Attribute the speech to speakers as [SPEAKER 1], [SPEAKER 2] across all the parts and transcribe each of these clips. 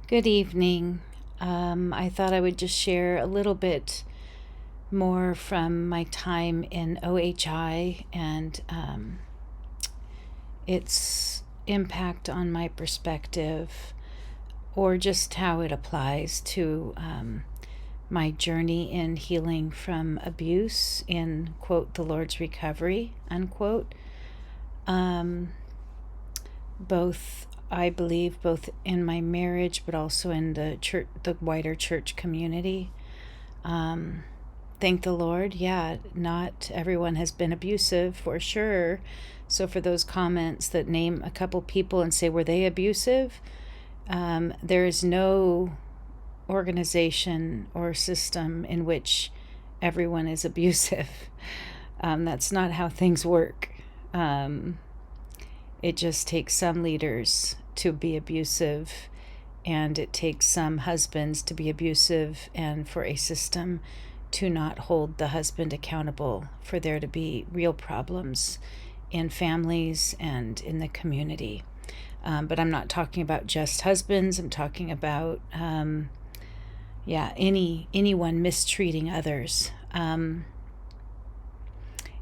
[SPEAKER 1] Good evening. I thought I would just share a little bit more from my time in OHI and its impact on my perspective, or just how it applies to my journey in healing from abuse in, quote, the Lord's recovery, unquote. I believe, both in my marriage, but also in the church, the wider church community. Thank the Lord. Yeah, not everyone has been abusive, for sure. So for those comments that name a couple people and say, were they abusive? There is no organization or system in which everyone is abusive. That's not how things work. It just takes some leaders to be abusive, and it takes some husbands to be abusive, and for a system to not hold the husband accountable for there to be real problems in families and in the community. But I'm not talking about just husbands. I'm talking about, anyone mistreating others.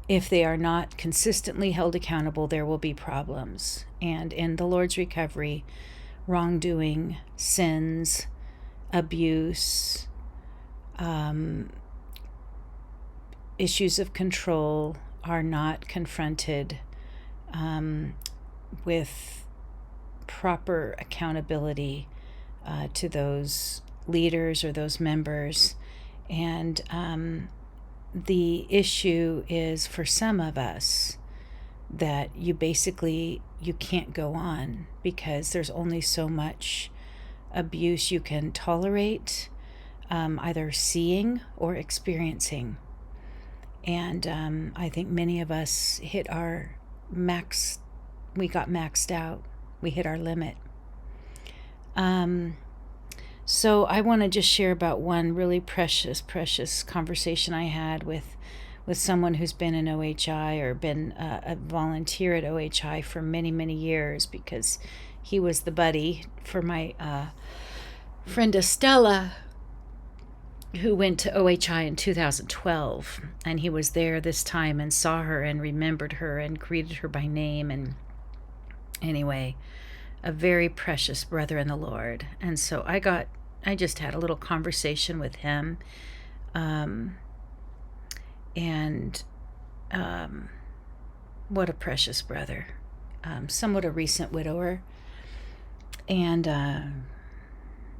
[SPEAKER 1] If they are not consistently held accountable, there will be problems. And in the Lord's recovery, wrongdoing, sins, abuse, issues of control are not confronted with proper accountability to those leaders or those members. And the issue is, for some of us, that you can't go on because there's only so much abuse you can tolerate, either seeing or experiencing. And I think many of us hit our max. We got maxed out. We hit our limit. So I want to just share about one really precious conversation I had with someone who's been in OHI or been a volunteer at OHI for many, many years, because he was the buddy for my friend Estella, who went to OHI in 2012. And he was there this time and saw her and remembered her and greeted her by name. And anyway, a very precious brother in the Lord. And so I just had a little conversation with him. What a precious brother. Somewhat a recent widower. And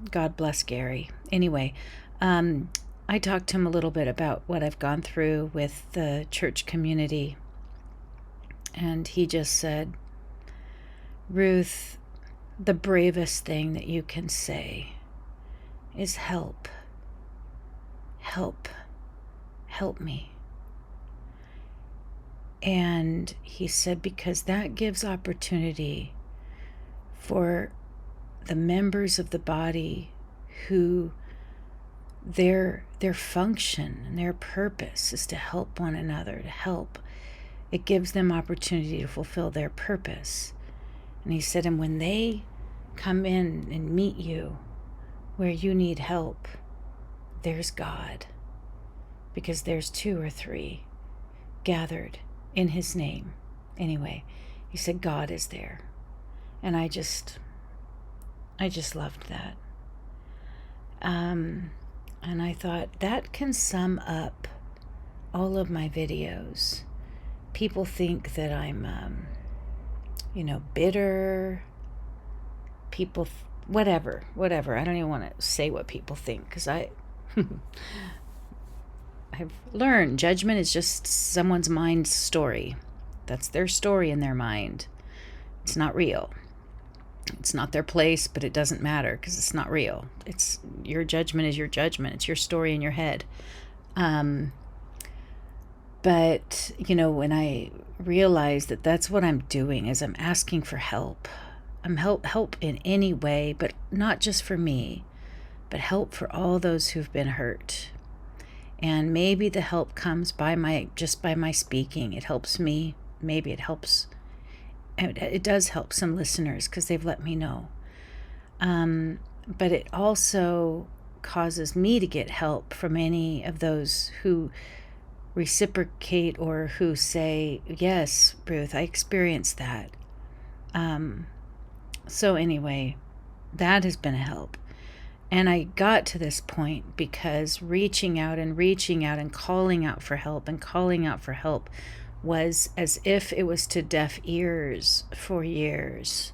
[SPEAKER 1] God bless Gary. Anyway, I talked to him a little bit about what I've gone through with the church community. And he just said, Ruth, the bravest thing that you can say is help. Help. Help me. And he said, because that gives opportunity for the members of the body who their function and their purpose is to help one another, to help. It gives them opportunity to fulfill their purpose. And he said, and when they come in and meet you where you need help, there's God. Because there's 2 or 3 gathered in his name. Anyway, he said, God is there. And I just loved that. And I thought, that can sum up all of my videos. People think that I'm, bitter. People, whatever. I don't even want to say what people think, because I've learned judgment is just someone's mind's story. That's their story in their mind. It's not real. It's not their place, but it doesn't matter because it's not real. It's your judgment is your judgment. It's your story in your head. But, when I realized that that's what I'm doing, is I'm asking for help. I'm help in any way, but not just for me, but help for all those who've been hurt. And maybe the help comes by my speaking. It helps me. Maybe it helps. It does help some listeners because they've let me know. but it also causes me to get help from any of those who reciprocate or who say, yes, Ruth, I experienced that. So anyway, that has been a help. And I got to this point because reaching out and calling out for help was as if it was to deaf ears for years.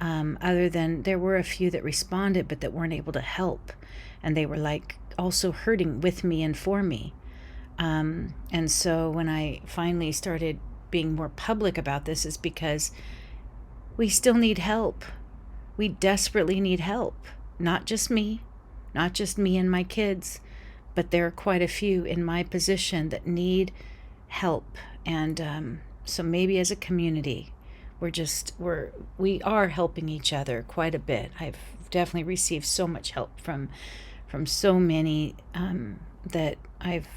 [SPEAKER 1] Other than there were a few that responded, but that weren't able to help. And they were like also hurting with me and for me. And so when I finally started being more public about this, is because we still need help. We desperately need help. Not just me and my kids, but there are quite a few in my position that need help. And so maybe as a community, we are helping each other quite a bit. I've definitely received so much help from so many that I've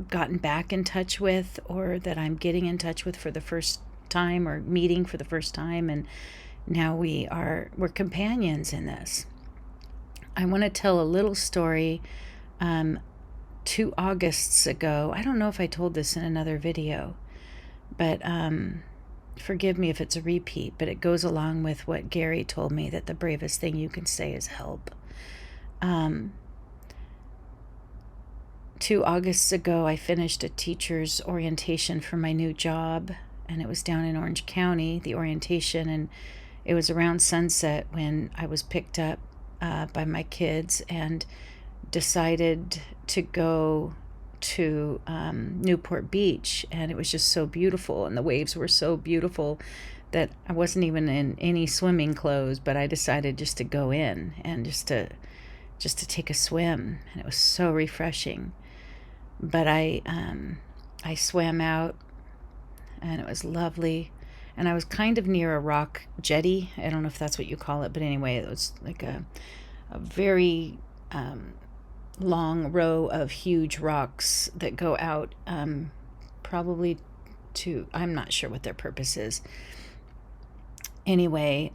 [SPEAKER 1] gotten back in touch with, or that I'm getting in touch with for the first time, or meeting for the first time, and now we're companions in this. I want to tell a little story. 2 Augusts ago, I don't know if I told this in another video, but forgive me if it's a repeat, but it goes along with what Gary told me, that the bravest thing you can say is help. 2 Augusts ago, I finished a teacher's orientation for my new job, and it was down in Orange County, the orientation, and it was around sunset when I was picked up by my kids and decided to go to Newport Beach. And it was just so beautiful, and the waves were so beautiful that I wasn't even in any swimming clothes, but I decided just to go in and just to take a swim, and it was so refreshing. But I swam out, and it was lovely. And I was kind of near a rock jetty. I don't know if that's what you call it, but anyway, it was like a very long row of huge rocks that go out, probably to, I'm not sure what their purpose is. Anyway,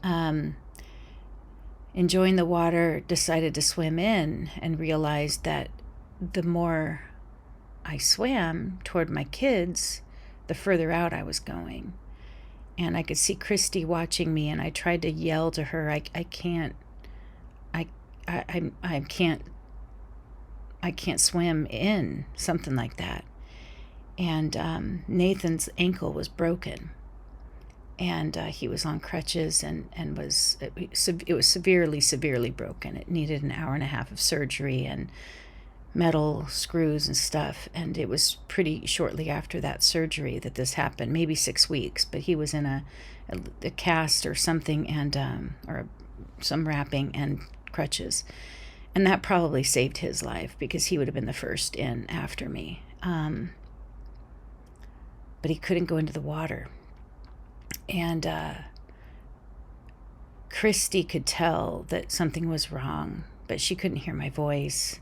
[SPEAKER 1] enjoying the water, decided to swim in, and realized that the more I swam toward my kids, the further out I was going. And I could see Christy watching me, and I tried to yell to her, I can't swim in, something like that. And Nathan's ankle was broken, and he was on crutches, and it was severely broken. It needed an hour and a half of surgery and metal screws and stuff, and it was pretty shortly after that surgery that this happened, maybe 6 weeks, but he was in a cast or something, and or some wrapping and crutches, and that probably saved his life, because he would have been the first in after me. But he couldn't go into the water, and Christy could tell that something was wrong, but she couldn't hear my voice.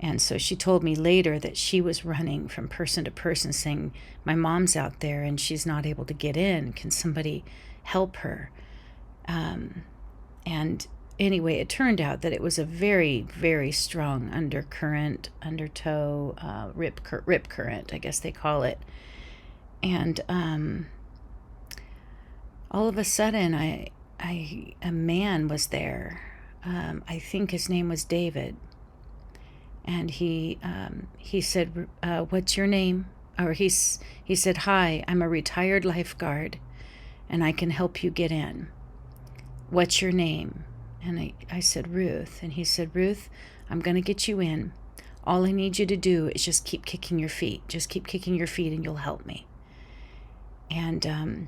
[SPEAKER 1] And so she told me later that she was running from person to person saying, my mom's out there and she's not able to get in. Can somebody help her? And anyway, it turned out that it was a very, very strong undertow, rip current, I guess they call it. And all of a sudden, a man was there. I think his name was David. And he said, what's your name? Or he said, hi, I'm a retired lifeguard, and I can help you get in. What's your name? And I said, Ruth. And he said, Ruth, I'm going to get you in. All I need you to do is just keep kicking your feet. Just keep kicking your feet, and you'll help me. And I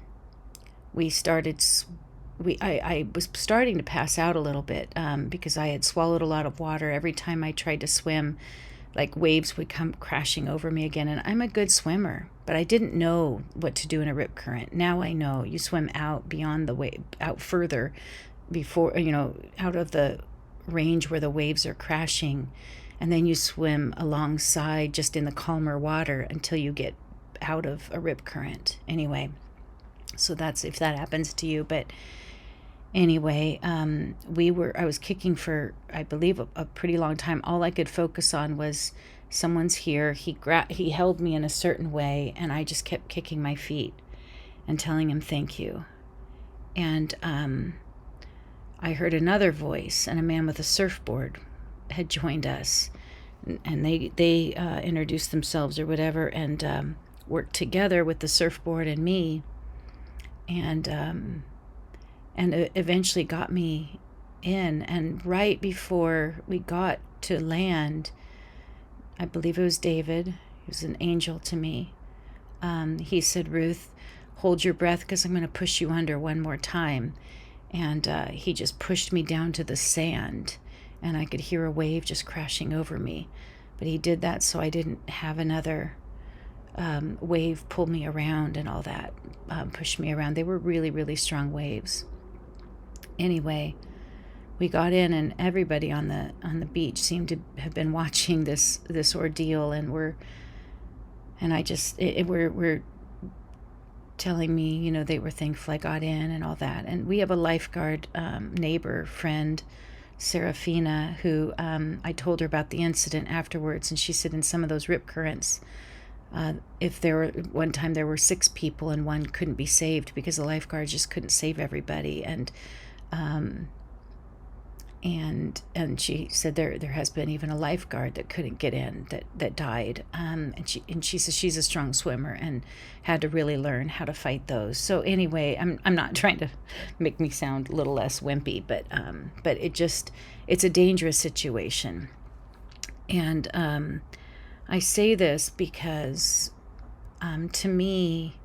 [SPEAKER 1] was starting to pass out a little bit, because I had swallowed a lot of water. Every time I tried to swim, like waves would come crashing over me again. And I'm a good swimmer, but I didn't know what to do in a rip current. Now I know. You swim out beyond the wave, out further, before, out of the range where the waves are crashing, and then you swim alongside just in the calmer water until you get out of a rip current. Anyway, so that's if that happens to you. But Anyway, I was kicking for, I believe, a pretty long time. All I could focus on was someone's here. He held me in a certain way, and I just kept kicking my feet and telling him thank you. And I heard another voice, and a man with a surfboard had joined us, and they introduced themselves or whatever, and worked together with the surfboard and me, and eventually got me in. And right before we got to land, I believe it was David, he was an angel to me. He said, "Ruth, hold your breath because I'm going to push you under one more time." And he just pushed me down to the sand, and I could hear a wave just crashing over me. But he did that so I didn't have another wave pull me around and all that, push me around. They were really, really strong waves. Anyway, we got in, and everybody on the beach seemed to have been watching this ordeal, and we're telling me, they were thankful I got in and all that. And we have a lifeguard neighbor friend, Serafina, who I told her about the incident afterwards, and she said in some of those rip currents, one time there were 6 people and one couldn't be saved because the lifeguards just couldn't save everybody. And she said there has been even a lifeguard that couldn't get in, that died. And she says she's a strong swimmer and had to really learn how to fight those. So anyway, I'm not trying to make me sound a little less wimpy, but it's a dangerous situation. And I say this because to me,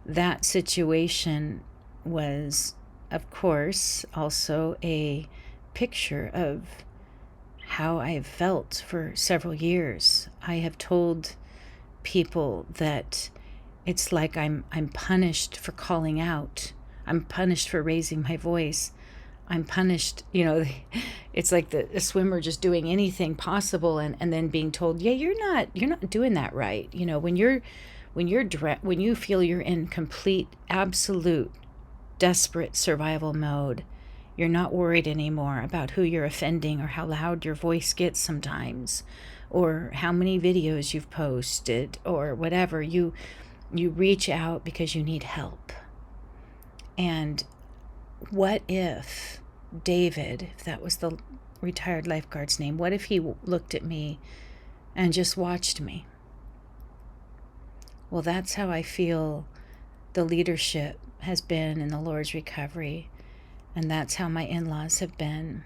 [SPEAKER 1] that situation was, of course, also a picture of how I have felt for several years. I have told people that it's like I'm punished for calling out. I'm punished for raising my voice. I'm punished, it's like a swimmer just doing anything possible and then being told, yeah, you're not doing that right. When you feel you're in complete, absolute, desperate survival mode, you're not worried anymore about who you're offending or how loud your voice gets sometimes, or how many videos you've posted or whatever. You reach out because you need help. And what if David, if that was the retired lifeguard's name, what if he looked at me and just watched me? Well, that's how I feel the leadership has been in the Lord's recovery. And that's how my in-laws have been.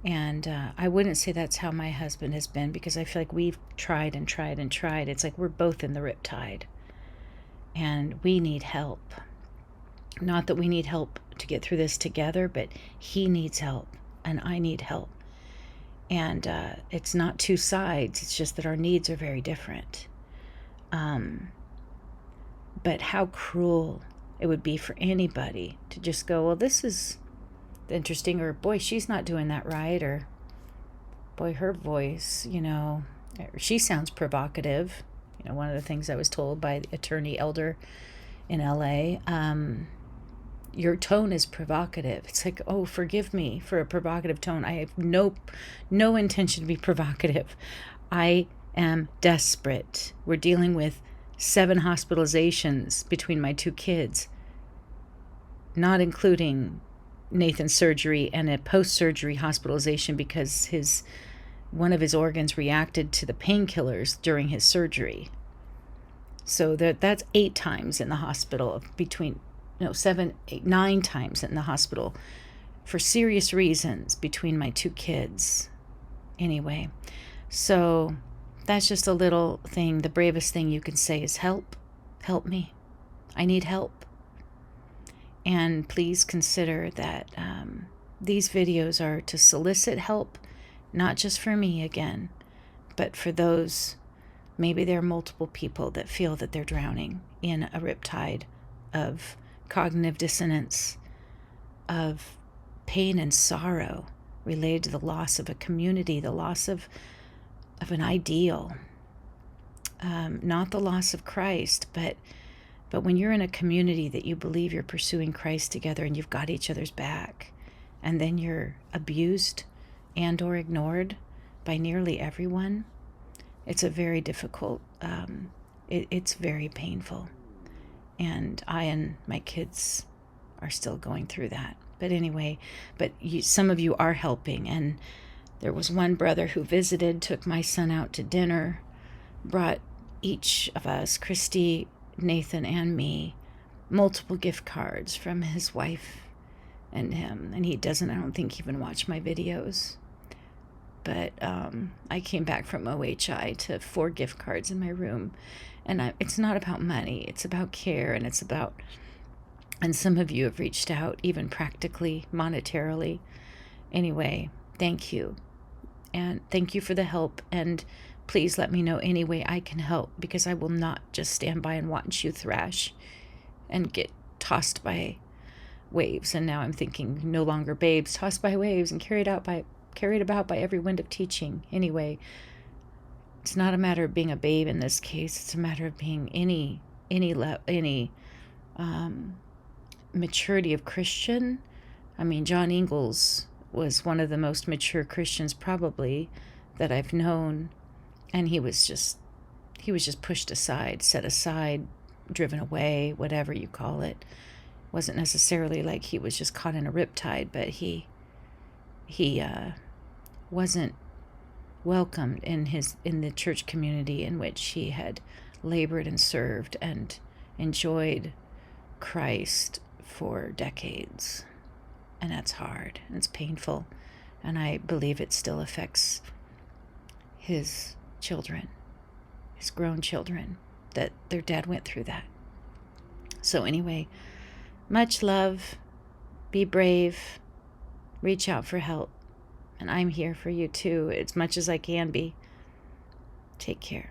[SPEAKER 1] And I wouldn't say that's how my husband has been, because I feel like we've tried and tried and tried. It's like we're both in the riptide. And we need help. Not that we need help to get through this together, but he needs help and I need help. And it's not two sides. It's just that our needs are very different. But how cruel it would be for anybody to just go, well, this is interesting, or boy, she's not doing that right, or boy, her voice, she sounds provocative. One of the things I was told by the attorney elder in LA, your tone is provocative. It's like, oh, forgive me for a provocative tone. I have no intention to be provocative. I am desperate. We're dealing with 7 hospitalizations between my 2 kids, not including Nathan's surgery and a post-surgery hospitalization because one of his organs reacted to the painkillers during his surgery. So that's 8 times in the hospital, 7, 8, 9 times in the hospital for serious reasons between my 2 kids. Anyway, so that's just a little thing. The bravest thing you can say is help me. I need help. And please consider that these videos are to solicit help, not just for me again, but for those, maybe there are multiple people that feel that they're drowning in a riptide of cognitive dissonance, of pain and sorrow related to the loss of a community, the loss of an ideal, not the loss of Christ, but But when you're in a community that you believe you're pursuing Christ together and you've got each other's back, and then you're abused and or ignored by nearly everyone, it's a very difficult, it's very painful. And I and my kids are still going through that. But anyway, some of you are helping. And there was one brother who visited, took my son out to dinner, brought each of us, Christy, Nathan, and me, multiple gift cards from his wife and him. And he doesn't, I don't think, even watch my videos. But I came back from OHI to 4 gift cards in my room. And it's not about money. It's about care. And it's about, and some of you have reached out, even practically, monetarily. Anyway, thank you. And thank you for the help. And please let me know any way I can help, because I will not just stand by and watch you thrash and get tossed by waves. And now I'm thinking, no longer babes, tossed by waves and carried about by every wind of teaching. Anyway, it's not a matter of being a babe in this case. It's a matter of being any maturity of Christian. I mean, John Ingalls was one of the most mature Christians probably that I've known, and he was just pushed aside, set aside, driven away, whatever you call it. Wasn't necessarily like he was just caught in a riptide, but he wasn't welcomed in the church community in which he had labored and served and enjoyed Christ for decades. And that's hard, and it's painful, and I believe it still affects his children, his grown children, that their dad went through that. So anyway, much love, be brave, reach out for help, and I'm here for you too, as much as I can be. Take care.